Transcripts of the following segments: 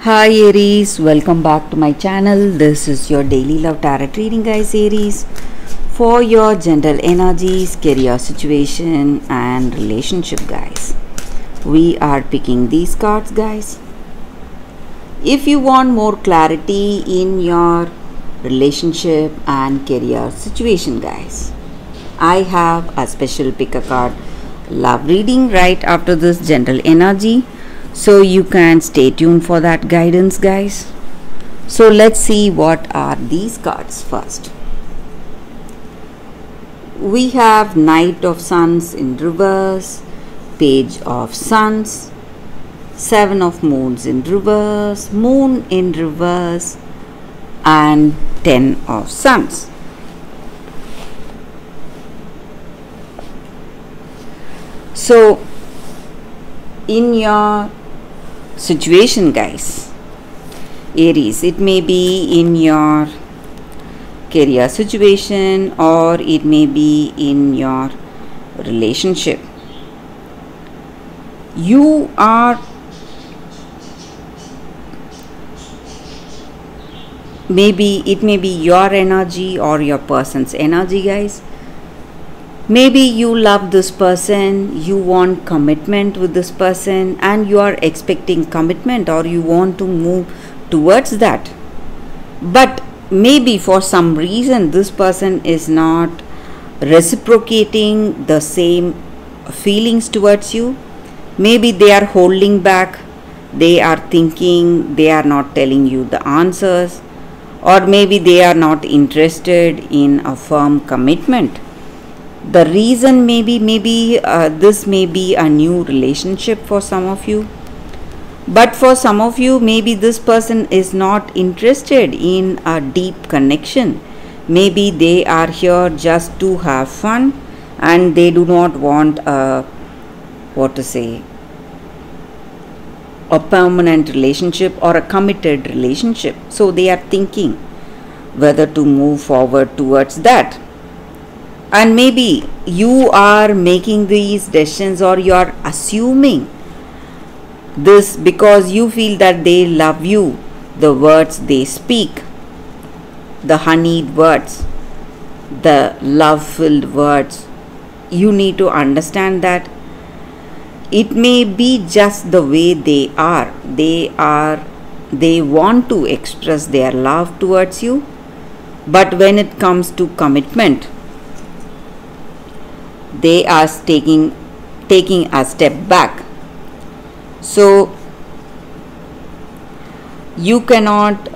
Hi Aries, welcome back to my channel. This is your daily love tarot reading, guys. Aries, for your general energies, career situation and relationship, guys. We are picking these cards, guys. If you want more clarity in your relationship and career situation, guys, I have a special pick a card love reading right after this general energy. So you can stay tuned for that guidance, guys. So let's see what are these cards first. We have Knight of Sons in reverse, Page of Sons, Seven of Moons in reverse, Moon in reverse, and Ten of Sons. So in your situation, guys, Aries, it may be in your career situation or it may be in your relationship. You are it may be your energy or your person's energy, guys. Maybe you love this person, you want commitment with this person and you are expecting commitment or you want to move towards that. But maybe for some reason this person is not reciprocating the same feelings towards you. Maybe they are holding back, they are thinking, they are not telling you the answers, or maybe they are not interested in a firm commitment. The reason maybe this may be a new relationship for some of you, but for some of you maybe this person is not interested in a deep connection. Maybe they are here just to have fun and they do not want a permanent relationship or a committed relationship. So they are thinking whether to move forward towards that. And maybe you are making these decisions or you are assuming this because you feel that they love you. The words they speak, the honeyed words, the love-filled words, you need to understand that it may be just the way they are. They want to express their love towards you, but when it comes to commitment, they are taking a step back. So you cannot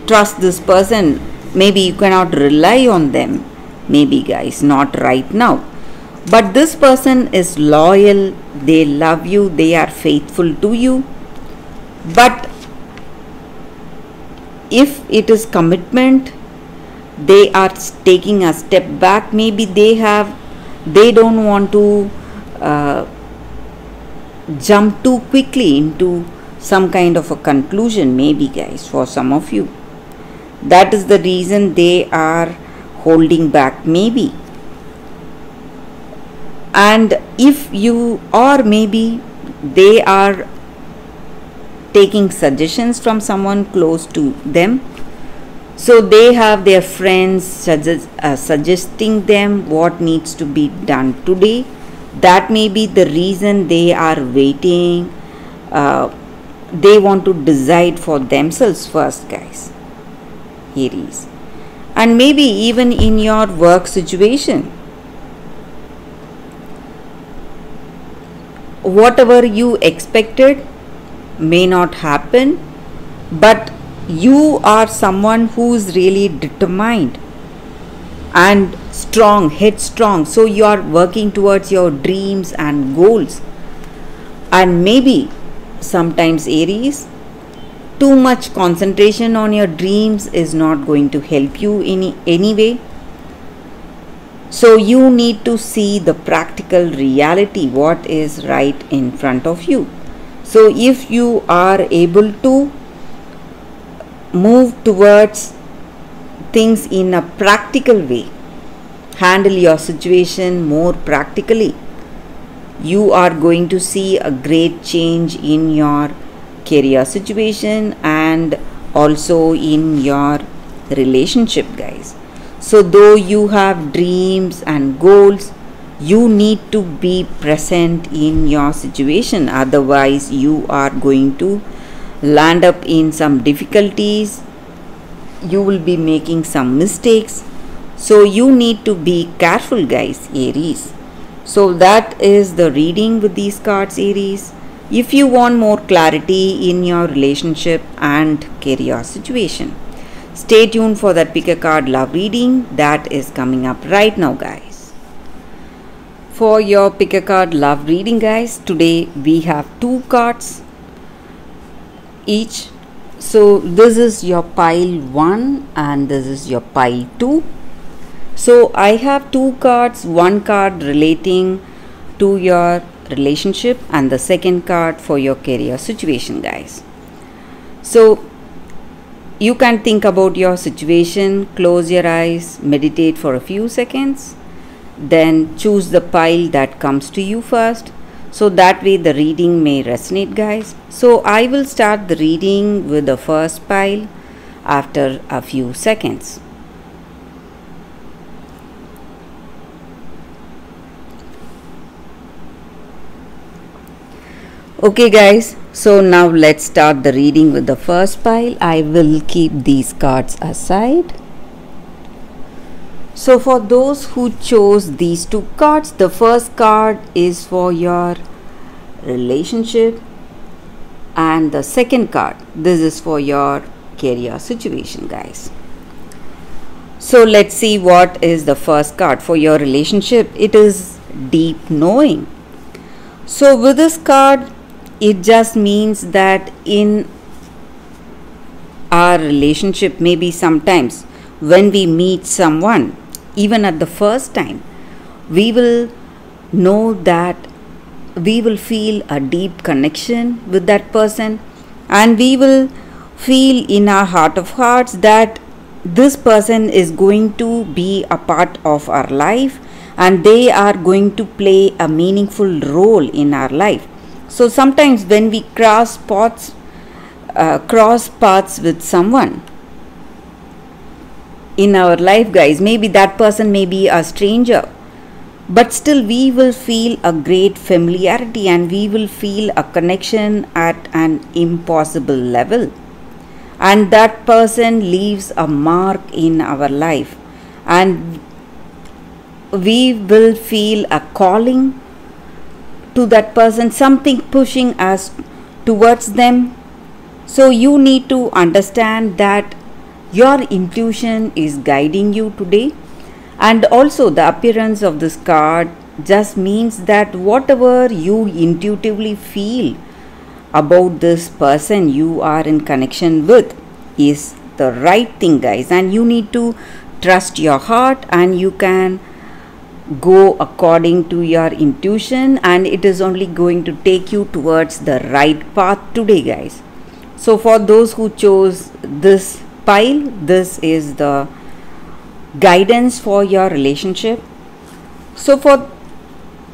trust this person. Maybe you cannot rely on them. Maybe, guys, not right now. But this person is loyal. They love you. They are faithful to you. But if it is commitment, they are taking a step back. Maybe they don't want to jump too quickly into some kind of a conclusion. Maybe, guys, for some of you, that is the reason they are holding back, maybe. And if you, or maybe they are taking suggestions from someone close to them. So they have their friends suggesting them what needs to be done today. That may be the reason they are waiting. They want to decide for themselves first, guys, Aries. And maybe even in your work situation, whatever you expected may not happen, but you are someone who is really determined and strong, headstrong. So you are working towards your dreams and goals. And maybe sometimes, Aries, too much concentration on your dreams is not going to help you in any way. So you need to see the practical reality, what is right in front of you. So if you are able to move towards things in a practical way, handle your situation more practically, you are going to see a great change in your career situation and also in your relationship, guys. So though you have dreams and goals, you need to be present in your situation, otherwise you are going to land up in some difficulties, you will be making some mistakes. So you need to be careful, guys, Aries. So that is the reading with these cards, Aries. If you want more clarity in your relationship and career situation, stay tuned for that pick a card love reading that is coming up right now, guys. For your pick a card love reading, guys, today we have 2 cards each. So this is your pile 1 and this is your pile 2. So I have 2 cards, one card relating to your relationship and the second card for your career situation, guys. So you can think about your situation, close your eyes, meditate for a few seconds, then choose the pile that comes to you first. So that way the reading may resonate, guys. So I will start the reading with the first pile after a few seconds. Okay, guys, so now let's start the reading with the first pile. I will keep these cards aside. So for those who chose these 2 cards, the first card is for your relationship and the second card, this is for your career situation, guys. So let's see what is the first card for your relationship. It is deep knowing. So with this card, it just means that in our relationship, maybe sometimes when we meet someone, even at the first time, we will know that we will feel a deep connection with that person, and we will feel in our heart of hearts that this person is going to be a part of our life and they are going to play a meaningful role in our life. So sometimes when we cross paths with someone in our life, guys, maybe that person may be a stranger, but still we will feel a great familiarity and we will feel a connection at an impossible level, and that person leaves a mark in our life and we will feel a calling to that person, something pushing us towards them. So you need to understand that your intuition is guiding you today, and also the appearance of this card just means that whatever you intuitively feel about this person you are in connection with is the right thing, guys, and you need to trust your heart and you can go according to your intuition, and it is only going to take you towards the right path today, guys. So for those who chose this pile, this is the guidance for your relationship. So for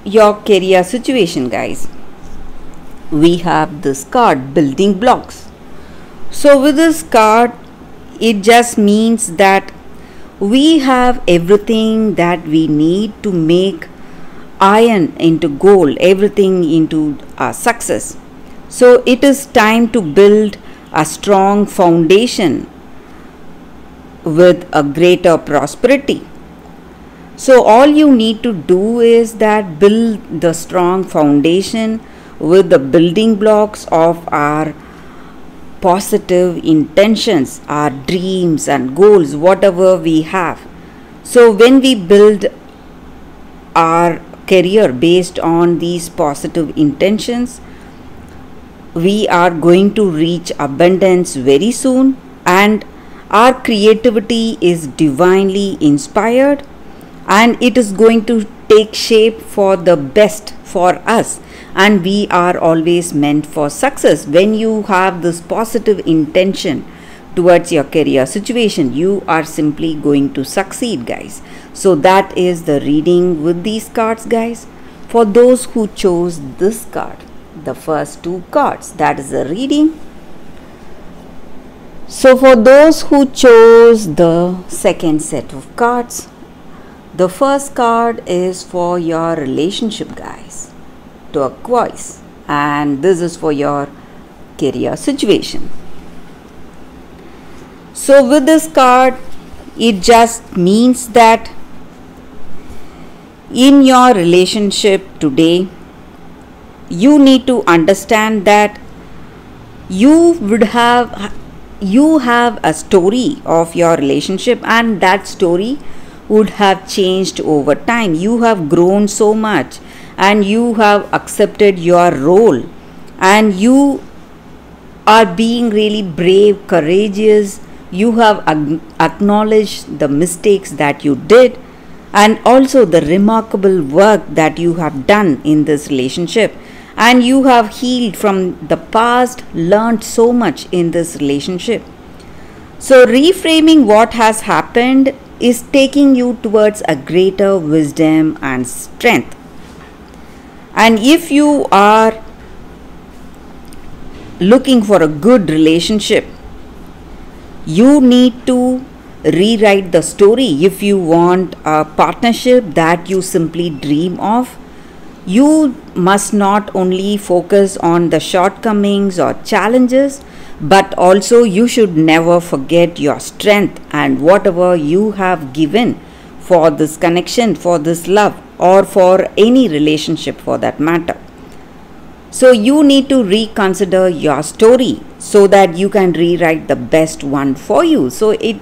your career situation, guys, we have this card, building blocks. So with this card, it just means that we have everything that we need to make iron into gold, everything into success. So it is time to build a strong foundation with a greater prosperity. So all you need to do is that build the strong foundation with the building blocks of our positive intentions, our dreams and goals, whatever we have. So when we build our career based on these positive intentions, we are going to reach abundance very soon, and our creativity is divinely inspired and it is going to take shape for the best for us, and we are always meant for success. When you have this positive intention towards your career situation, you are simply going to succeed, guys. So that is the reading with these cards, guys. For those who chose this card, the first two cards. That is the reading. So for those who chose the second set of cards, the first card is for your relationship, guys, turquoise, and this is for your career situation. So with this card, it just means that in your relationship today, you need to understand that you have a story of your relationship, and that story would have changed over time. You have grown so much, and you have accepted your role, and you are being really brave, courageous. You have acknowledged the mistakes that you did, and also the remarkable work that you have done in this relationship, and you have healed from the past, learned so much in this relationship. So reframing what has happened is taking you towards a greater wisdom and strength. And if you are looking for a good relationship, you need to rewrite the story. If you want a partnership that you simply dream of, you must not only focus on the shortcomings or challenges, but also you should never forget your strength and whatever you have given for this connection, for this love, or for any relationship for that matter. So you need to reconsider your story so that you can rewrite the best one for you. So it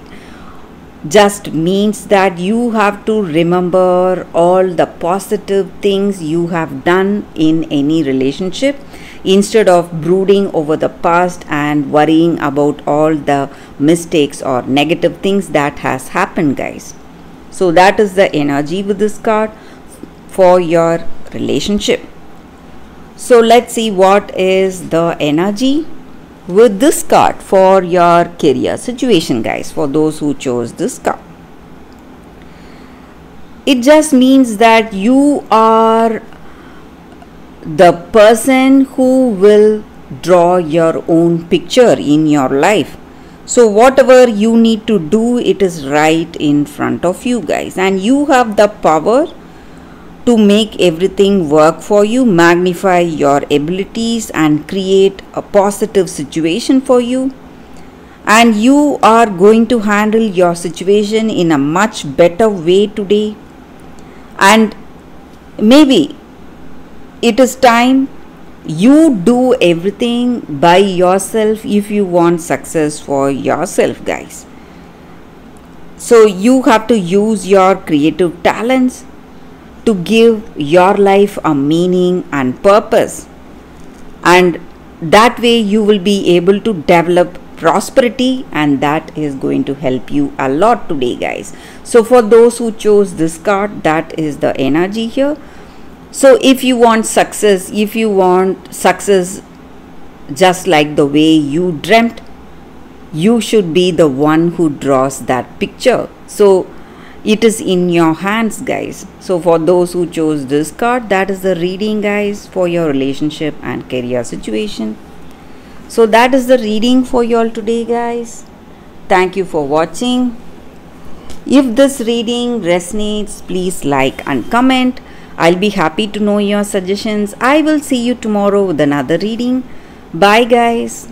just means that you have to remember all the positive things you have done in any relationship instead of brooding over the past and worrying about all the mistakes or negative things that has happened, guys. So that is the energy with this card for your relationship. So let's see what is the energy with this card for your career situation, guys, for those who chose this card. It just means that you are the person who will draw your own picture in your life. So whatever you need to do, it is right in front of you, guys, and you have the power to make everything work for you, magnify your abilities and create a positive situation for you. And you are going to handle your situation in a much better way today. And maybe it is time you do everything by yourself if you want success for yourself, guys. So you have to use your creative talents to give your life a meaning and purpose, and that way you will be able to develop prosperity, and that is going to help you a lot today, guys. So for those who chose this card, that is the energy here. So if you want success, just like the way you dreamt, you should be the one who draws that picture. So it is in your hands, guys. So for those who chose this card, that is the reading, guys, for your relationship and career situation. So that is the reading for you all today, guys. Thank you for watching. If this reading resonates, please like and comment. I'll be happy to know your suggestions. I will see you tomorrow with another reading. Bye, guys.